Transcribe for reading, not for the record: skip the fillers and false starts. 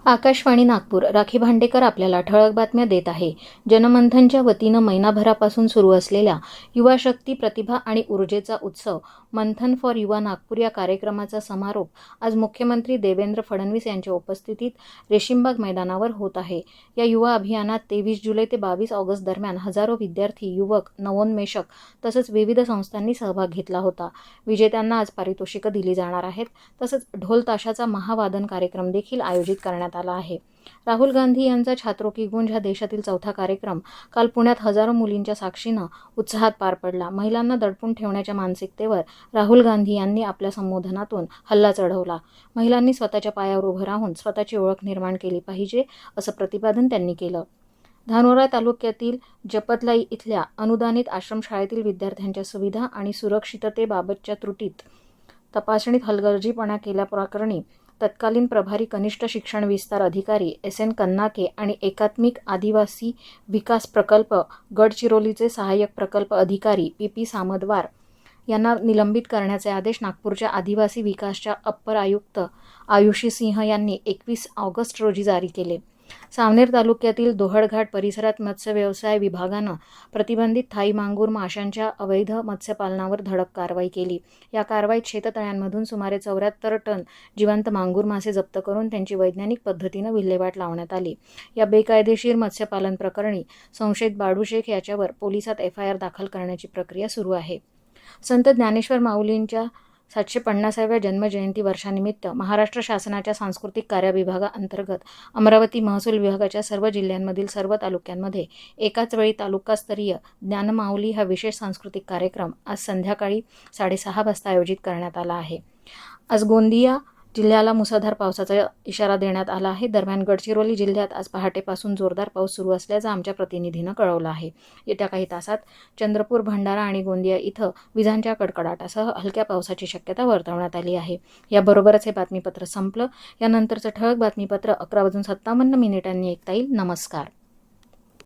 आकाशवाणी नागपूर. राखी भांडेकर आपल्याला ठळक बातम्या देत आहे. जनमंथनच्या वतीनं महिनाभरापासून सुरू असलेल्या युवा शक्ती, प्रतिभा आणि ऊर्जेचा उत्सव मंथन फॉर युवा नागपूर या कार्यक्रमाचा समारोप आज मुख्यमंत्री देवेंद्र फडणवीस यांच्या उपस्थितीत रेशीमबाग मैदानावर होत आहे. या युवा अभियानात 23 जुलै ते 22 ऑगस्ट दरम्यान हजारो विद्यार्थी, युवक, नवोन्मेषक तसंच विविध संस्थांनी सहभाग घेतला होता. विजेत्यांना आज पारितोषिकं दिली जाणार आहेत. तसंच ढोल ताशाचा महावादन कार्यक्रम देखील आयोजित करण्यात आला आहे. राहुल गांधी यांचा छात्रों की गूंज हा देशातील चौथा कार्यक्रम काल पुण्यात हजारो मुलींच्या साक्षीनं उत्साहात पार पडला. महिलांना दडपून ठेवण्याच्या मानसिकतेवर राहुल गांधी यांनी आपल्या संबोधनातून हल्ला चढवला. महिलांनी स्वतःच्या पायावर उभं राहून स्वतःची ओळख निर्माण केली पाहिजे, असं प्रतिपादन त्यांनी केलं. धानोरा तालुक्यातील जपतलाई इथल्या अनुदानित आश्रमशाळेतील विद्यार्थ्यांच्या सुविधा आणि सुरक्षिततेबाबतच्या त्रुटीत तपासणीत हलगर्जीपणा केल्याप्रकरणी तत्कालीन प्रभारी कनिष्ठ शिक्षण विस्तार अधिकारी SN कन्नाके आणि एकात्मिक आदिवासी विकास प्रकल्प गडचिरोलीचे सहाय्यक प्रकल्प अधिकारी PP सामदवार यांना निलंबित करण्याचे आदेश नागपूरच्या आदिवासी विकासच्या अप्पर आयुक्त आयुषी सिंह यांनी 21 ऑगस्ट रोजी जारी केले. सावनेर तालुक्यातील दोहडघाट परिसरात मत्स्य व्यवसाय विभागानं प्रतिबंधित थाई मांगूर माशांच्या अवैध मत्स्यपालनावर धडक कारवाई केली. या कारवाईत शेततळ्यांमधून सुमारे 74 टन जिवंत मांगूर मासे जप्त करून त्यांची वैज्ञानिक पद्धतीनं विल्हेवाट लावण्यात आली. या बेकायदेशीर मत्स्यपालन प्रकरणी संशयित बाडू शेख याच्यावर पोलिसात FIR दाखल करण्याची प्रक्रिया सुरू आहे. संत ज्ञानेश्वर माऊलींच्या 750व्या जन्मजयंती वर्षानिमित्त महाराष्ट्र शासनाच्या सांस्कृतिक कार्य विभागाअंतर्गत अमरावती महसूल विभागाच्या सर्व जिल्ह्यांमधील सर्व तालुक्यांमध्ये एकाच वेळी तालुकास्तरीय ज्ञानमाऊली हा विशेष सांस्कृतिक कार्यक्रम आज संध्याकाळी 6:30 वाजता आयोजित करण्यात आला आहे. आज गोंदिया जिल्ह्याला मुसळधार पावसाचा इशारा देण्यात आला आहे. दरम्यान गडचिरोली जिल्ह्यात आज पहाटेपासून जोरदार पाऊस सुरू असल्याचं आमच्या प्रतिनिधीनं कळवलं आहे. येत्या काही तासात चंद्रपूर, भंडारा आणि गोंदिया इथं विजांच्या कडकडाटासह हलक्या पावसाची शक्यता वर्तवण्यात आली आहे. याबरोबरच हे बातमीपत्र संपलं. यानंतरचं ठळक बातमीपत्र 11:57 ऐकता येईल. नमस्कार.